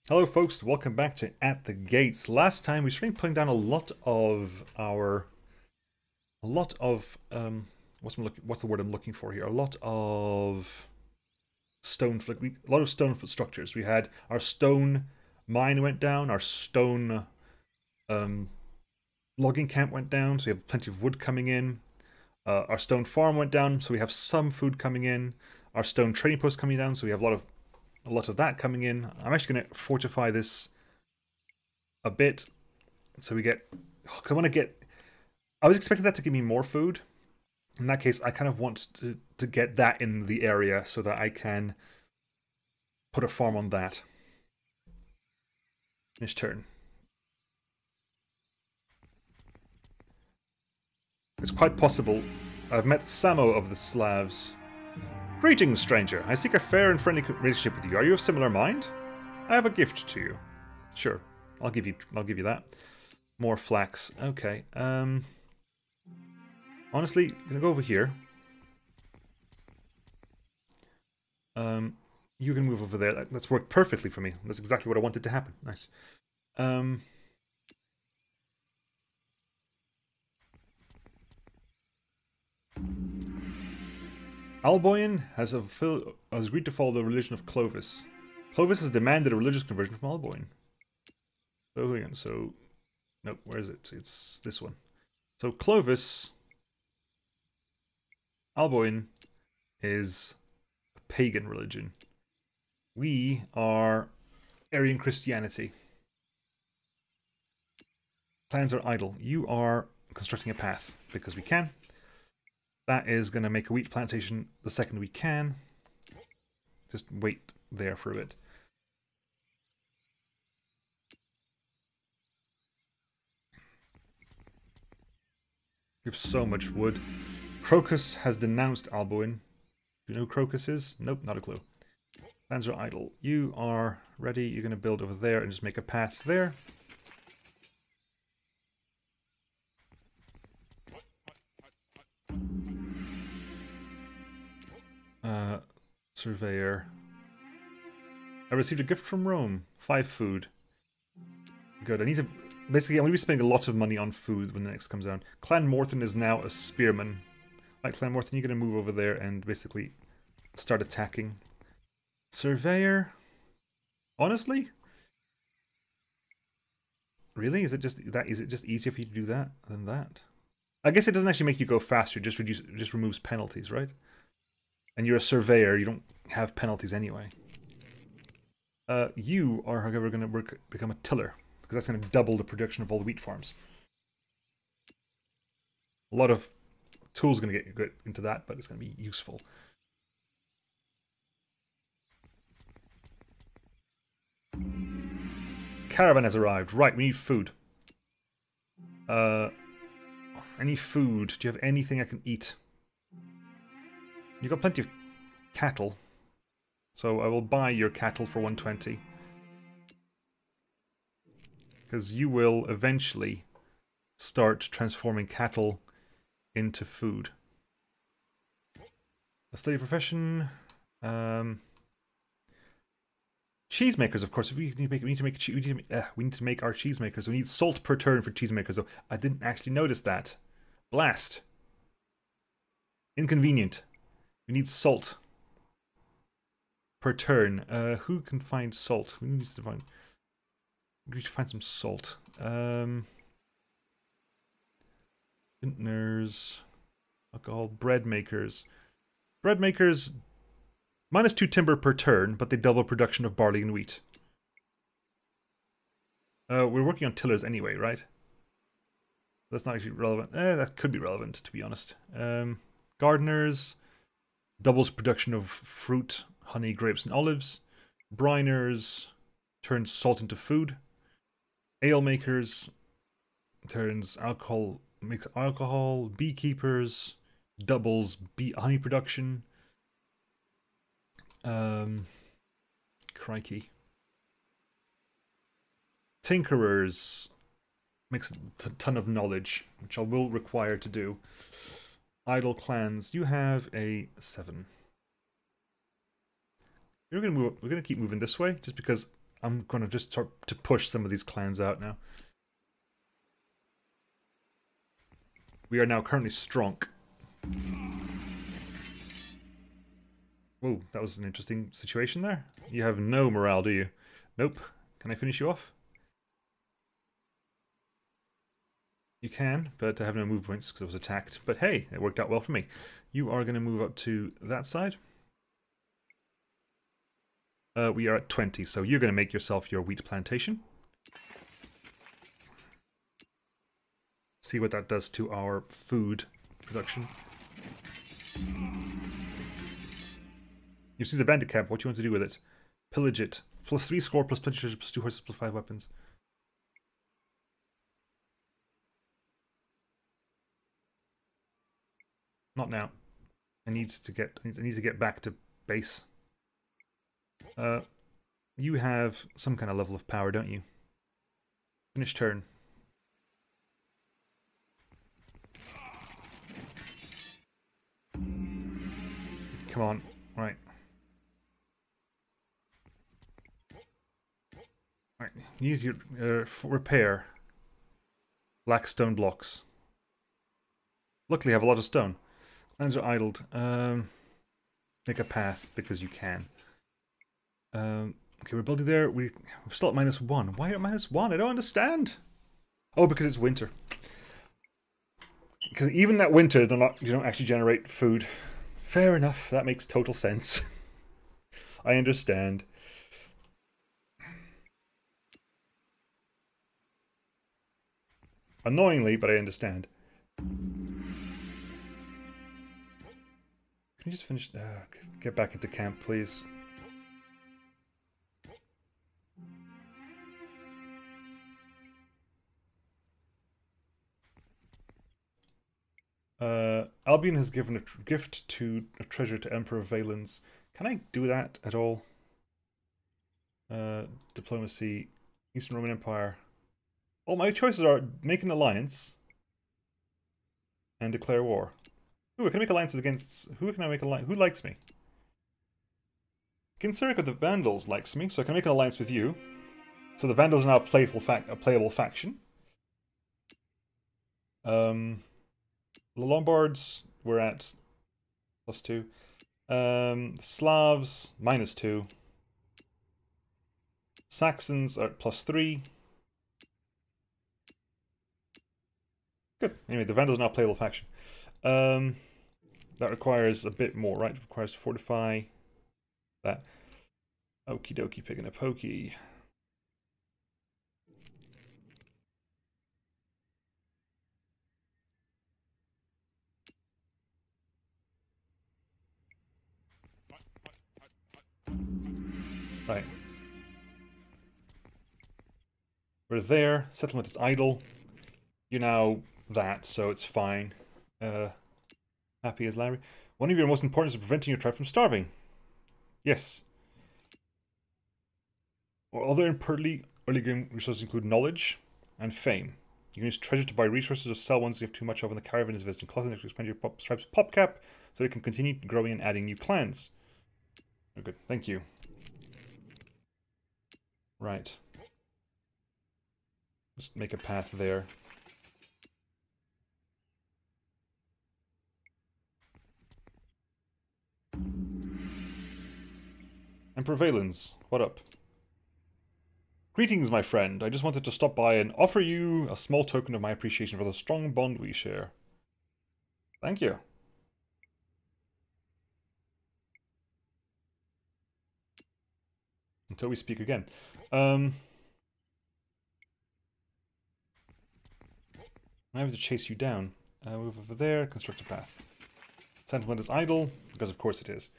Hello folks, welcome back to At the Gates. Last time we started putting down a lot of what's the word I'm looking for here? A lot of stone structures. We had our stone mine went down, our stone logging camp went down, so we have plenty of wood coming in. Our stone farm went down, so we have some food coming in. Our stone trading post coming down, so we have a lot of that coming in. I'm actually going to fortify this a bit, so we get. I want to get. I was expecting that to give me more food. In that case, I kind of want to get that in the area so that I can put a farm on that. Finish turn. It's quite possible I've met Samo of the Slavs. Greetings, stranger. I seek a fair and friendly relationship with you. Are you of similar mind? I have a gift to you. Sure, I'll give you that. More flax. Okay. Honestly, I'm gonna go over here. You can move over there. That's worked perfectly for me. That's exactly what I wanted to happen. Nice. Alboin has agreed to follow the religion of Clovis. Clovis has demanded a religious conversion from Alboin. So, nope, where is it? It's this one. So Clovis, Alboin is a pagan religion. We are Aryan Christianity. Plans are idle. You are constructing a path because we can. That is going to make a wheat plantation the second we can. Just wait there for a bit. We have so much wood. Crocus has denounced Alboin. Do you know who Crocus is? Nope, not a clue. Plans are idle. You are ready. You're going to build over there and just make a path there. Surveyor. I received a gift from Rome. 5 food. Good. I need to... Basically, I'm going to be spending a lot of money on food when the next comes down. Clan Morton is now a spearman. Right, Clan Morton, you're going to move over there and basically start attacking. Surveyor? Honestly? Really? Is it just easier for you to do that than that? I guess it doesn't actually make you go faster, it just removes penalties, right? And you're a surveyor, you don't have penalties anyway. You are, however, going to become a tiller, because that's going to double the production of all the wheat farms. A lot of tools going to get into that, but it's going to be useful. Caravan has arrived. Right, we need food. I need food. Do you have anything I can eat? You've got plenty of cattle, so I will buy your cattle for 120. Because you will eventually start transforming cattle into food. A study profession. Cheesemakers, of course. We need to make our cheesemakers. We need salt per turn for cheesemakers, though. I didn't actually notice that. Blast. Inconvenient. We need salt per turn. Who can find salt? We need to find some salt. Vintners, alcohol, bread makers. Bread makers, -2 timber per turn, but they double production of barley and wheat. We're working on tillers anyway, right? That's not actually relevant. That could be relevant, to be honest. Gardeners, doubles production of fruit, honey, grapes, and olives. Briners turns salt into food. Ale makers turns alcohol, makes alcohol. Beekeepers doubles honey production. Crikey. Tinkerers makes a ton of knowledge, which I will require to do. Idle clans, you have a 7. We're gonna move. We're gonna keep moving this way, just because I'm gonna just start to push some of these clans out now. We are now currently strong. Oh, that was an interesting situation there. You have no morale, do you? Nope. Can I finish you off? You can, but I have no move points because I was attacked. But hey, it worked out well for me. You are going to move up to that side. We are at 20, so you're going to make yourself your wheat plantation. See what that does to our food production. You see the bandit camp. What do you want to do with it? Pillage it. Plus 3 score, plus 20 treasure, plus 2 horses, plus 5 weapons. Not now. I need to get back to base. You have some kind of level of power, don't you? Finish turn. Come on. Right. Right. Use your repair. Black stone blocks. Luckily, I have a lot of stone. Lands are idled. Make a path because you can. Okay, we're building there. We're still at -1. Why at -1? I don't understand. Oh, because it's winter. Because even at winter, you don't actually generate food. Fair enough. That makes total sense. I understand. Annoyingly, but I understand. Can you just finish? Get back into camp, please. Albion has given a gift to a treasure to Emperor Valens. Can I do that at all? Diplomacy, Eastern Roman Empire. Oh, my choices are make an alliance and declare war. Ooh, I can make alliances against... Who can I make alliance... Who likes me? Genseric of the Vandals likes me, so I can make an alliance with you. So the Vandals are now a playable faction. The Lombards were at +2. Slavs, -2. Saxons are at +3. Good. Anyway, the Vandals are now a playable faction. That requires a bit more, right? It requires fortify that. Okie dokie, picking a pokey. Right. We're there. Settlement is idle. You're now that, so it's fine. Happy as Larry. One of your most important is preventing your tribe from starving. Yes. Or other important early game resources include knowledge and fame. You can use treasure to buy resources or sell ones you have too much of when the caravan is visiting. Clothing to expand your tribe's pop cap so it can continue growing and adding new clans. Oh, good. Thank you. Right. Just make a path there. Emperor Valens, what up? Greetings, my friend. I just wanted to stop by and offer you a small token of my appreciation for the strong bond we share. Thank you. Until we speak again. I have to chase you down. Move over there, construct a path. Sentiment is idle, because of course it is.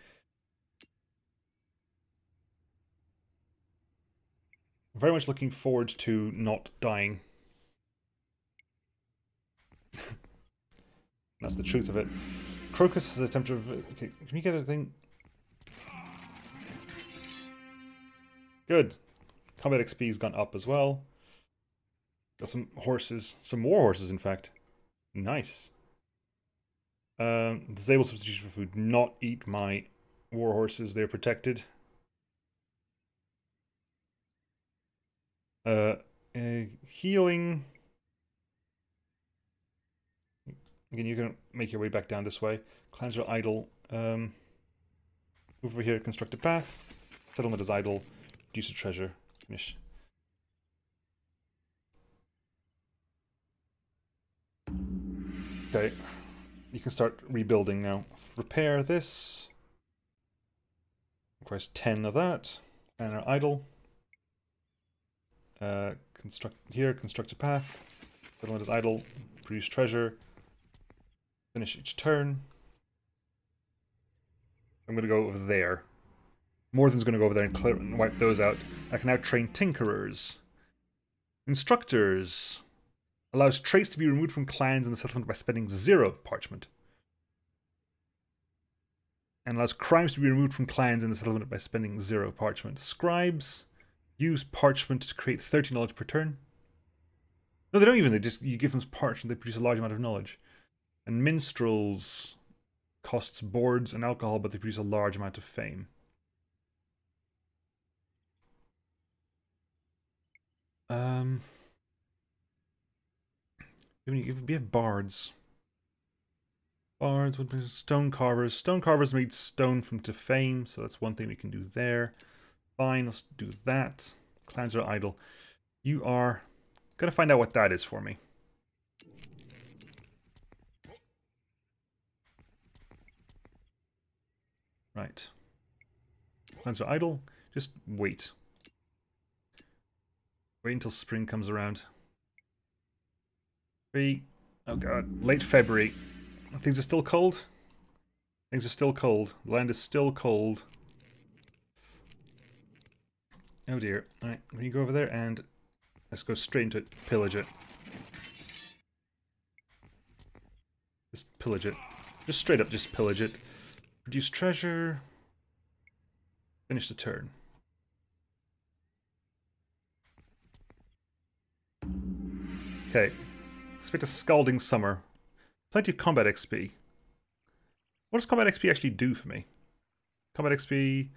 Very much looking forward to not dying. That's the truth of it. Crocus is attempted to... Okay, can you get a thing? Good. Combat XP's gone up as well. Got some horses. Some more horses, in fact. Nice. Disable substitution for food. Not eat my war horses. They're protected. Healing. Again, you're going to make your way back down this way. Clans are idle. Move over here, construct a path. Settlement is idle. Produce a treasure. Finish. Okay. You can start rebuilding now. Repair this. Requires 10 of that. And are idle. Construct here, construct a path. Settlement is idle. Produce treasure. Finish each turn. I'm going to go over there. More than's going to go over there and clear and wipe those out. I can now train tinkerers. Instructors. Allows traits to be removed from clans in the settlement by spending 0 parchment. And allows crimes to be removed from clans in the settlement by spending 0 parchment. Scribes. Use parchment to create 30 knowledge per turn. No, they don't even. You give them parchment, they produce a large amount of knowledge. And minstrels costs boards and alcohol, but they produce a large amount of fame. We have bards. Bards would be stone carvers. Stone carvers made stone from to fame, so that's one thing we can do there. Fine, let's do that. Clans are idle. You are gonna find out what that is for me. Right. Clans are idle. Just wait. Wait until spring comes around. Oh god, late February. Things are still cold. Things are still cold. The land is still cold. Oh dear. Alright, when you go over there and let's go straight into it. Pillage it. Just pillage it. Just straight up just pillage it. Produce treasure. Finish the turn. Okay. Expect a scalding summer. Plenty of combat XP. What does combat XP actually do for me? Combat XP...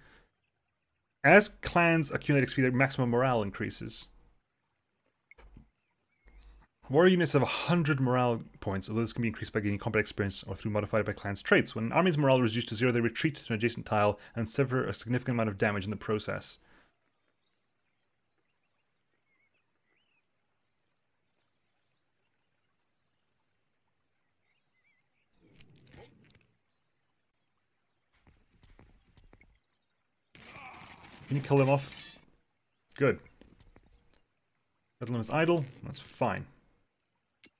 As clans accumulate XP, their maximum morale increases. Warrior units have 100 morale points, although this can be increased by gaining combat experience or through modified by clans' traits. When an army's morale is reduced to 0, they retreat to an adjacent tile and suffer a significant amount of damage in the process. Can you kill them off? Good. That one is idle. That's fine.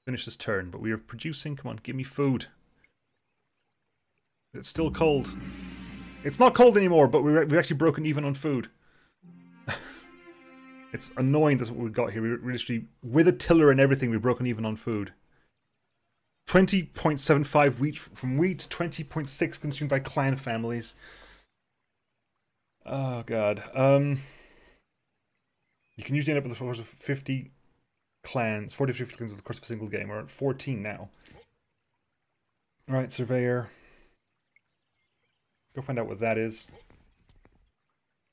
Finish this turn, but we are producing. Come on, give me food. It's still cold. It's not cold anymore, but we've actually broken even on food. It's annoying that's what we've got here. We're literally, with a tiller and everything, we've broken even on food. 20.75 wheat from wheat, 20.6 consumed by clan families. Oh god. You can usually end up with a force of 50 clans, 40 to 50 clans over the course of a single game. We're at 14 now. Alright, surveyor. Go find out what that is.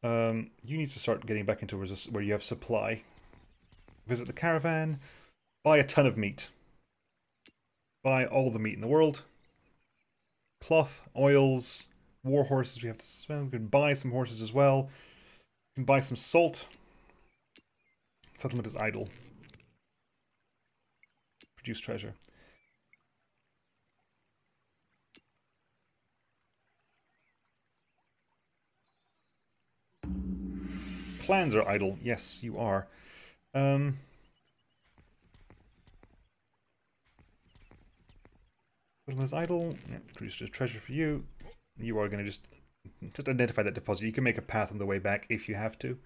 You need to start getting back into where you have supply. Visit the caravan. Buy a ton of meat. Buy all the meat in the world. Cloth, oils, war horses we have to spend. We can buy some horses as well. We can buy some salt. Settlement is idle. Produce treasure. Clans are idle. Yes, you are. Settlement is idle. Yeah, produce treasure for you. You are going to just identify that deposit. You can make a path on the way back if you have to.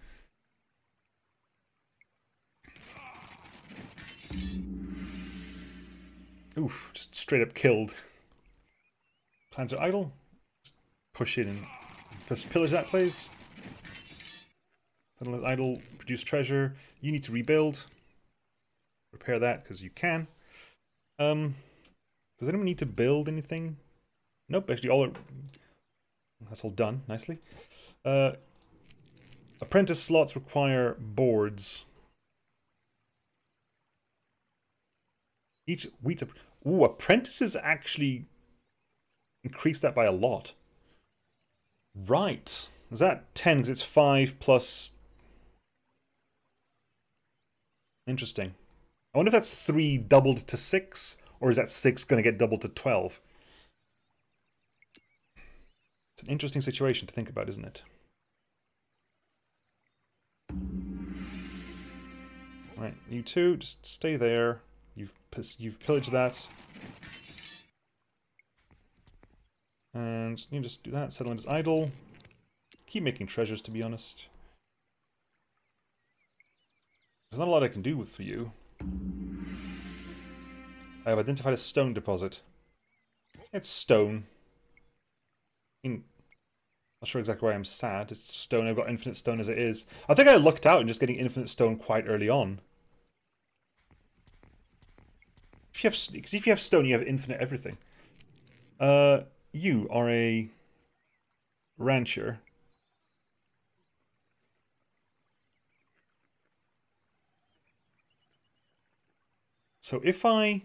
Oof, just straight up killed. Clans are idle. Just push in and just pillage that place. Settlement is idle. Produce treasure. You need to rebuild. Repair that because you can. Does anyone need to build anything? Nope, actually all are... That's all done, nicely. Apprentice slots require boards. Each wheat... Ooh, apprentices actually increase that by a lot. Right. Is that 10? Because it's 5 plus... Interesting. I wonder if that's 3 doubled to 6, or is that 6 going to get doubled to 12? It's an interesting situation to think about, isn't it? Right, you two, just stay there. You've pillaged that. And you just do that. Settlement is idle. Keep making treasures, to be honest. There's not a lot I can do for you. I have identified a stone deposit. It's stone. Not sure exactly why I'm sad. It's stone. I've got infinite stone as it is. I think I lucked out in just getting infinite stone quite early on. Because if you have stone, you have infinite everything. You are a rancher. So if I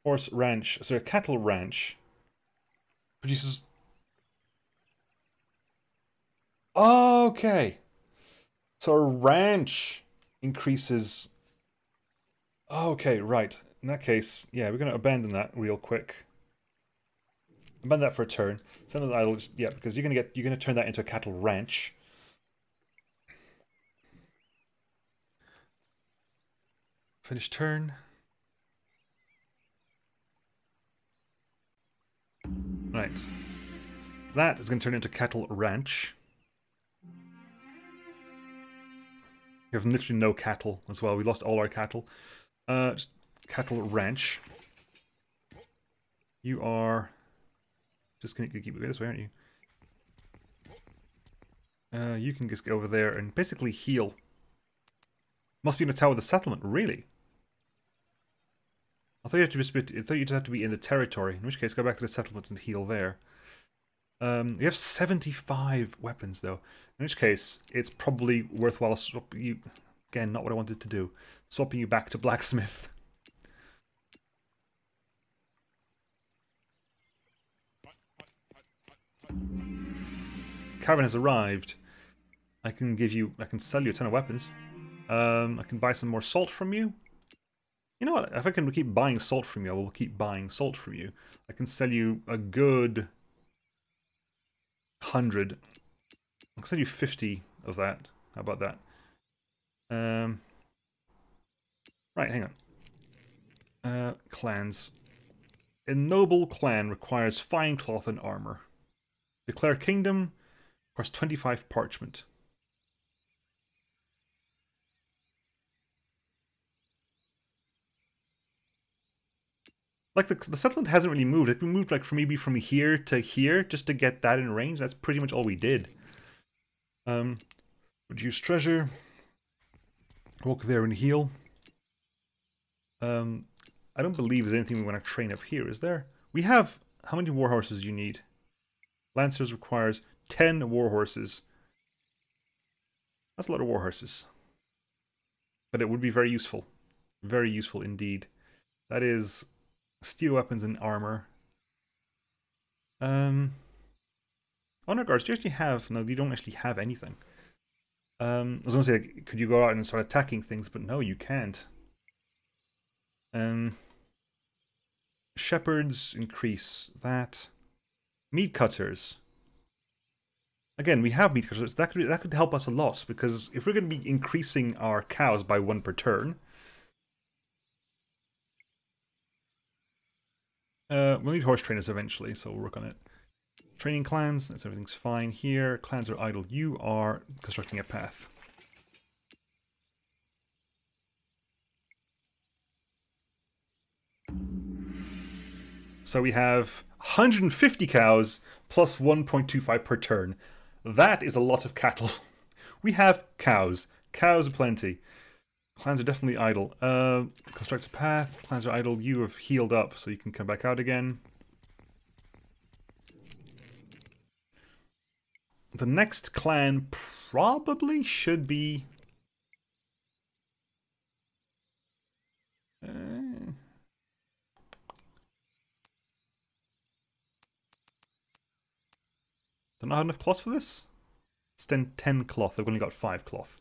horse ranch, so a cattle ranch produces. Okay. So a ranch increases. Okay, right. In that case, yeah, we're going to abandon that real quick. Abandon that for a turn. Send those idle, yeah, because you're going to turn that into a cattle ranch. Finish turn. Right. That is going to turn into cattle ranch. We have literally no cattle as well. We lost all our cattle. Just cattle ranch. You are just going to keep it this way, aren't you? You can just go over there and basically heal. Must be in the tower of the settlement, really? I thought you just have to be in the territory. In which case, go back to the settlement and heal there. You have 75 weapons, though. In which case, it's probably worthwhile swapping you... Again, not what I wanted to do. Swapping you back to blacksmith. Caravan has arrived. I can sell you a ton of weapons. I can buy some more salt from you. You know what? If I can keep buying salt from you, I will keep buying salt from you. I can sell you a good 100. I'll sell you 50 of that. How about that? Right, hang on. Clans. A noble clan requires fine cloth and armor. Declare kingdom requires 25 parchment. Like, the settlement hasn't really moved. It moved, like, from maybe from here to here, just to get that in range. That's pretty much all we did. Reduce treasure. Walk there and heal. I don't believe there's anything we want to train up here, is there? We have... How many war horses do you need? Lancers requires 10 war horses. That's a lot of war horses. But it would be very useful. Very useful indeed. That is... Steel weapons and armor. Honor guards, do you actually have... No, you don't actually have anything. I was going to say, like, could you go out and start attacking things? But no, you can't. Shepherds, increase that. Meat cutters. Again, we have meat cutters. That could help us a lot, because if we're going to be increasing our cows by 1 per turn... we'll need horse trainers eventually, so we'll work on it. Training clans, that's everything's fine here. Clans are idle. You are constructing a path. So we have 150 cows plus 1.25 per turn. That is a lot of cattle. We have cows. Cows aplenty. Clans are definitely idle. Construct a path. Clans are idle. You have healed up, so you can come back out again. The next clan probably should be... Do I not have enough cloth for this? It's 10 cloth. I've only got 5 cloth.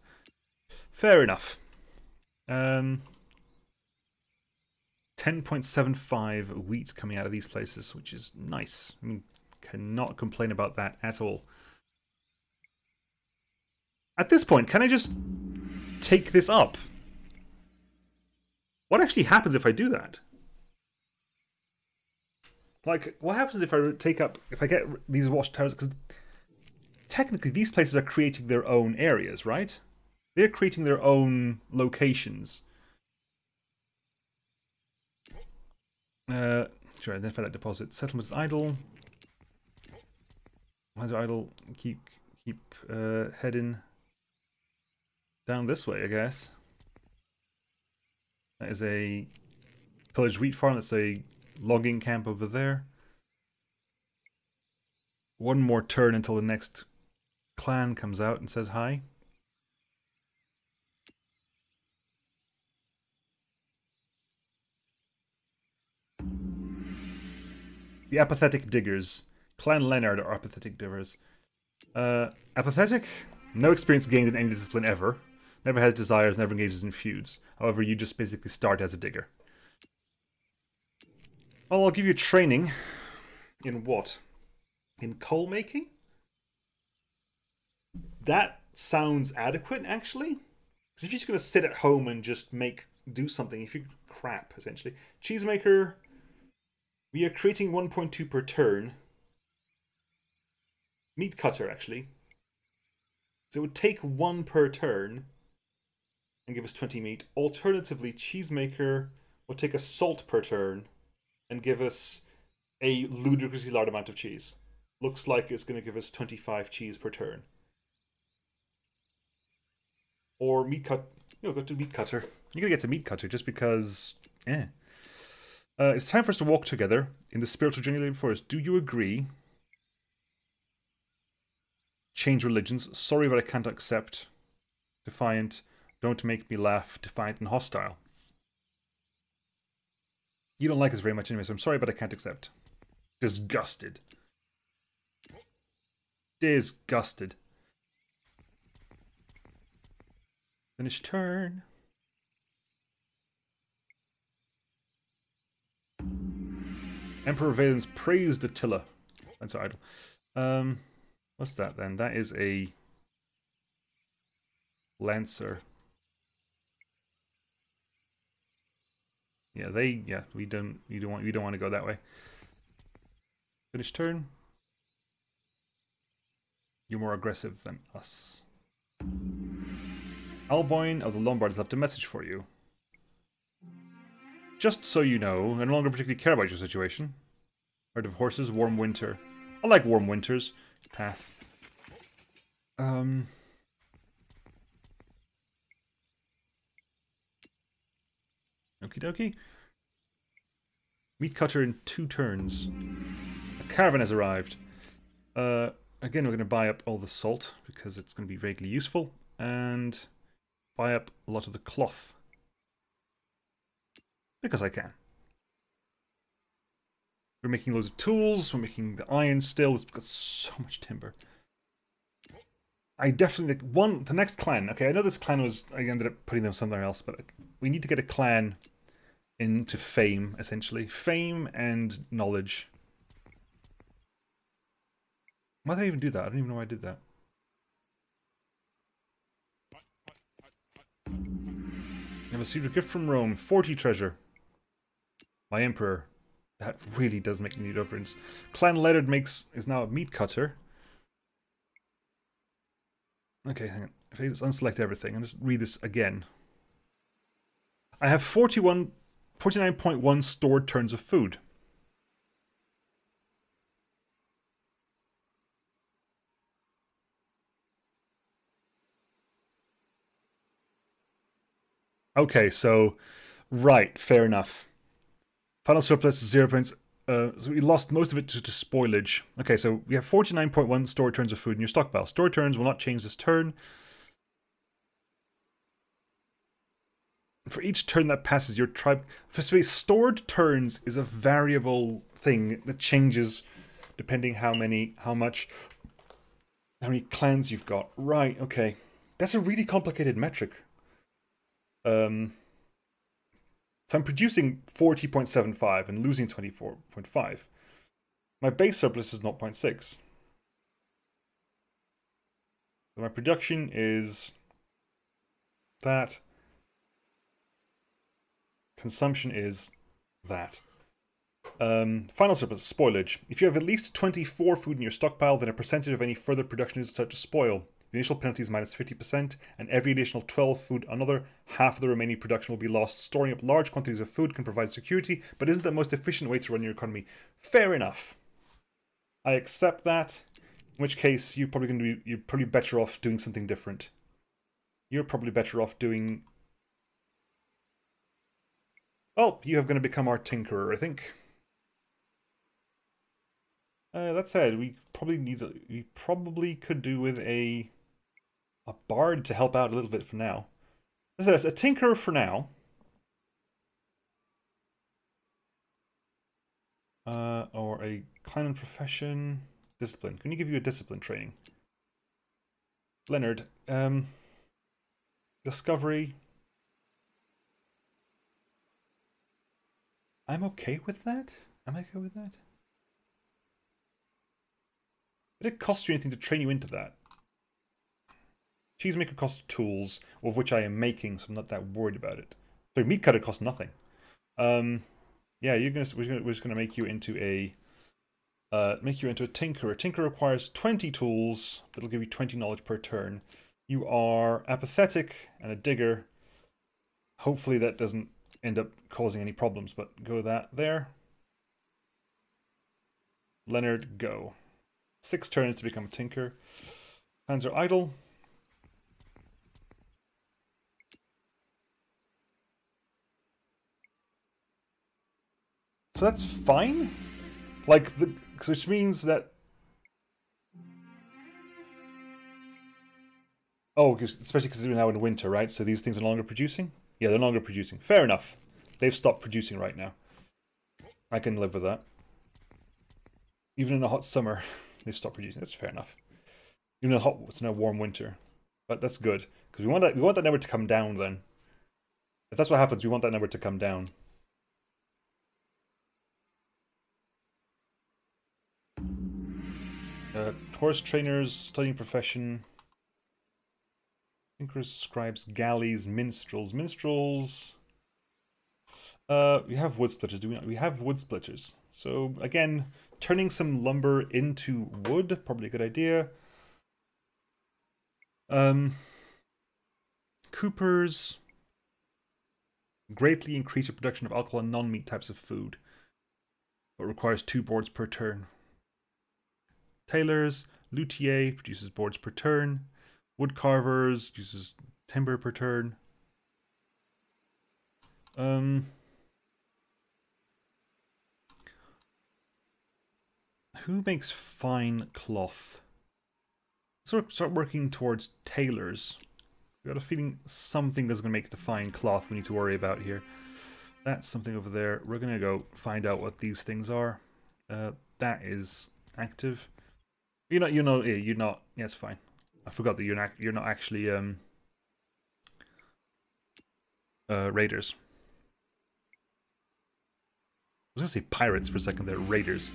Fair enough. 10.75 wheat coming out of these places, which is nice. I mean, cannot complain about that at all. At this point, can I just take this up? What actually happens if I do that? Like, what happens if I get these watchtowers? Because technically, these places are creating their own areas, right? They're creating their own locations. Sure, identify that deposit. Settlement is idle. Why is it idle? Keep heading down this way, I guess. That is a pillaged wheat farm. That's a logging camp over there. One more turn until the next clan comes out and says hi. The apathetic diggers. Clan Leonard are apathetic diggers. Apathetic? No experience gained in any discipline ever. Never has desires, never engages in feuds. However, you just basically start as a digger. Well, I'll give you training. In what? In coal making? That sounds adequate, actually. Because if you're just going to sit at home and just do something, if you crap, essentially. Cheesemaker, we are creating 1.2 per turn. Meat cutter, actually. So it would take 1 per turn and give us 20 meat. Alternatively, cheesemaker will take a salt per turn and give us a ludicrously large amount of cheese. Looks like it's going to give us 25 cheese per turn. Or meat cut. Go to meat cutter. You're going to get to meat cutter just because. It's time for us to walk together in the spiritual journey laid before us. Do you agree? Change religions. Sorry, but I can't accept. Defiant. Don't make me laugh. Defiant and hostile. You don't like us very much anyway, so I'm sorry, but I can't accept. Disgusted. Disgusted. Finish turn. Emperor Valens praised Attila. That's idle. What's that then? That is a Lancer. Yeah, we don't want to go that way. Finish turn. You're more aggressive than us. Alboin of the Lombards left a message for you. Just so you know, I no longer particularly care about your situation. Herd of horses, warm winter. I like warm winters. Path. Okie dokie. Meat cutter in 2 turns. A caravan has arrived. Again, we're going to buy up all the salt because it's going to be vaguely useful. And buy up a lot of the cloth. Because I can. We're making loads of tools. We're making the iron still. It's got so much timber. I definitely... the next clan. Okay, I know this clan was... I ended up putting them somewhere else, but we need to get a clan into fame, essentially. Fame and knowledge. Why did I even do that? I don't even know why I did that. I have a secret gift from Rome. 40 treasure. My emperor. That really does make me need difference. Clan Leonard is now a meat cutter. Okay, hang on. If I just unselect everything and just read this again. I have 49.1 stored turns of food. Okay, so right, fair enough. Final surplus 0 points. So we lost most of it to spoilage. Okay, so we have 49.1 stored turns of food in your stockpile. Stored turns will not change this turn. For each turn that passes, your tribe... Stored turns is a variable thing that changes depending how much How many clans you've got. Right, okay. That's a really complicated metric. So I'm producing 40.75 and losing 24.5. My base surplus is 0.6. So my production is that. Consumption is that. Final surplus, spoilage. If you have at least 24 food in your stockpile, then a percentage of any further production is start to spoil. The initial penalty is minus 50%, and every additional 12 food, another half of the remaining production will be lost. Storing up large quantities of food can provide security, but isn't the most efficient way to run your economy. Fair enough. I accept that. In which case, you're probably better off doing something different. You're probably better off doing. Oh, you have going to become our tinkerer, I think. That said, we probably could do with a bard to help out a little bit for now. This is a tinkerer for now. Or a clan and profession. Discipline. Can you give you a discipline training? Leonard. Discovery. I'm okay with that. Am I okay with that? Did it cost you anything to train you into that? Cheesemaker costs tools, of which I am making, so I'm not that worried about it. So meat cutter costs nothing. Yeah, we're just gonna make you into a tinkerer. Tinkerer requires 20 tools, but it'll give you 20 knowledge per turn. You are apathetic and a digger. Hopefully that doesn't end up causing any problems, but go that there. Leonard, go. 6 turns to become a tinker. Hands are idle. So that's fine. Which means that. Oh, especially because we're now in winter, right? So these things are no longer producing? Yeah, they're no longer producing. Fair enough. They've stopped producing right now. I can live with that. Even in a hot summer, they've stopped producing. That's fair enough. Even in it's in a warm winter. But that's good. Because we want that number to come down then. If that's what happens, we want that number to come down. Horse trainers, studying profession. Thinkers, scribes, galleys, minstrels. Minstrels. We have wood splitters, do we not? We have wood splitters. So again, turning some lumber into wood, probably a good idea. Coopers greatly increase your production of alcohol and non-meat types of food, but requires 2 boards per turn. Tailors, luthier produces boards per turn. Wood carvers uses timber per turn. Who makes fine cloth? Start working towards tailors. We got a feeling something that's going to make the fine cloth we need to worry about here. That's something over there. We're going to go find out what these things are. That is active. You're not. Yeah, it's fine. I forgot that you're not actually raiders. I was gonna say pirates for a second. They're raiders.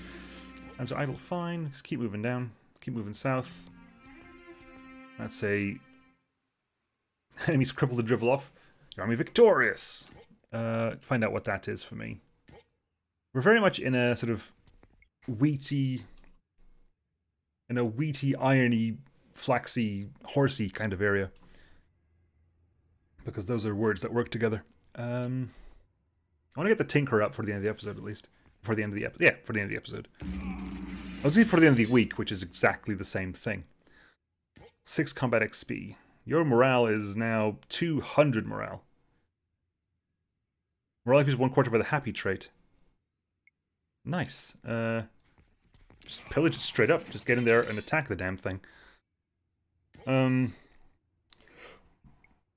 And so idle, fine. Just keep moving down. Keep moving south. That's a enemies cripple the drivel off. Your army victorious. Find out what that is for me. We're very much in a sort of wheaty, irony, flaxy, horsey kind of area. Because those are words that work together. I want to get the tinker up for the end of the episode, at least. For the end of the episode. Yeah, for the end of the episode. I was thinking for the end of the week, which is exactly the same thing. 6 combat XP. Your morale is now 200 morale. Morale increases 1/4 by the happy trait. Nice. Just pillage it straight up. Just get in there and attack the damn thing.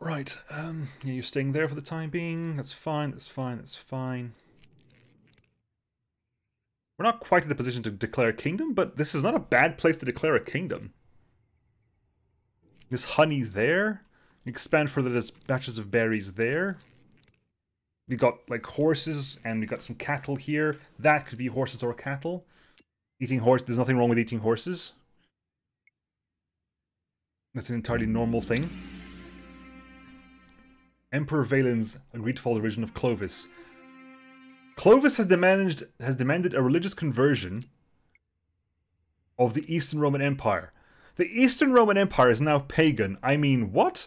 Right. Yeah, you're staying there for the time being. That's fine. That's fine. That's fine. We're not quite in the position to declare a kingdom, but this is not a bad place to declare a kingdom. There's honey there. Expand further, there's batches of berries there. We got like horses and we got some cattle here. That could be horses or cattle. Eating horse, there's nothing wrong with eating horses. That's an entirely normal thing. Emperor Valens agreed to follow the religion of Clovis. Clovis has demanded a religious conversion of the Eastern Roman Empire. The Eastern Roman Empire is now pagan. I mean, what?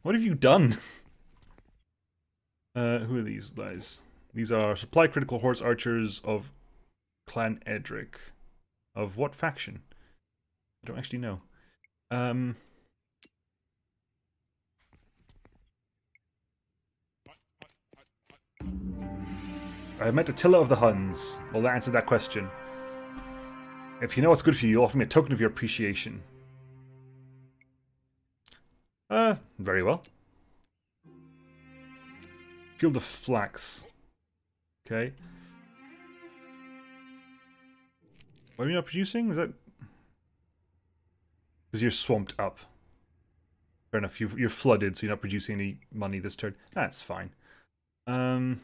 What have you done? Who are these guys? These are supply critical horse archers of Clan Edric. Of what faction? I don't actually know. I met Attila of the Huns. Well, that answered that question. If you know what's good for you, you offer me a token of your appreciation. Very well. Field of flax. Okay. Why are you not producing? Is that... Because you're swamped up. Fair enough, you're flooded, so you're not producing any money this turn. That's fine. I'm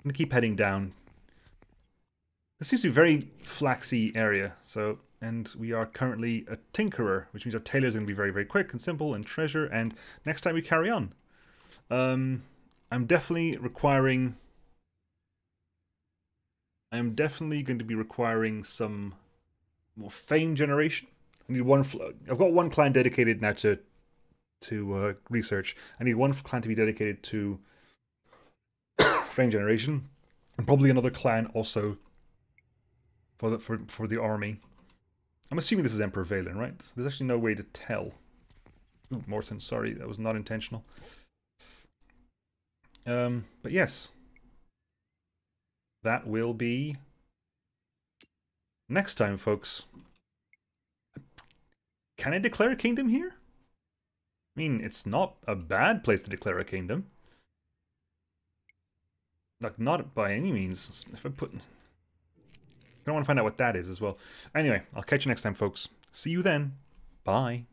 going to keep heading down. This seems to be a very flaxy area, so... And we are currently a tinkerer, which means our tailor is going to be very, very quick and simple and treasure, and next time we carry on. I'm definitely going to be requiring some more fame generation. I need one. I've got one clan dedicated now to research. I need one clan to be dedicated to fame generation, and probably another clan also for the army. I'm assuming this is Emperor Valen, right? There's actually no way to tell. Ooh, Morton, sorry, that was not intentional. But yes. That will be next time, folks. Can I declare a kingdom here? I mean, it's not a bad place to declare a kingdom. Like, not by any means. If I put... I want to find out what that is as well. Anyway, I'll catch you next time, folks. See you then. Bye.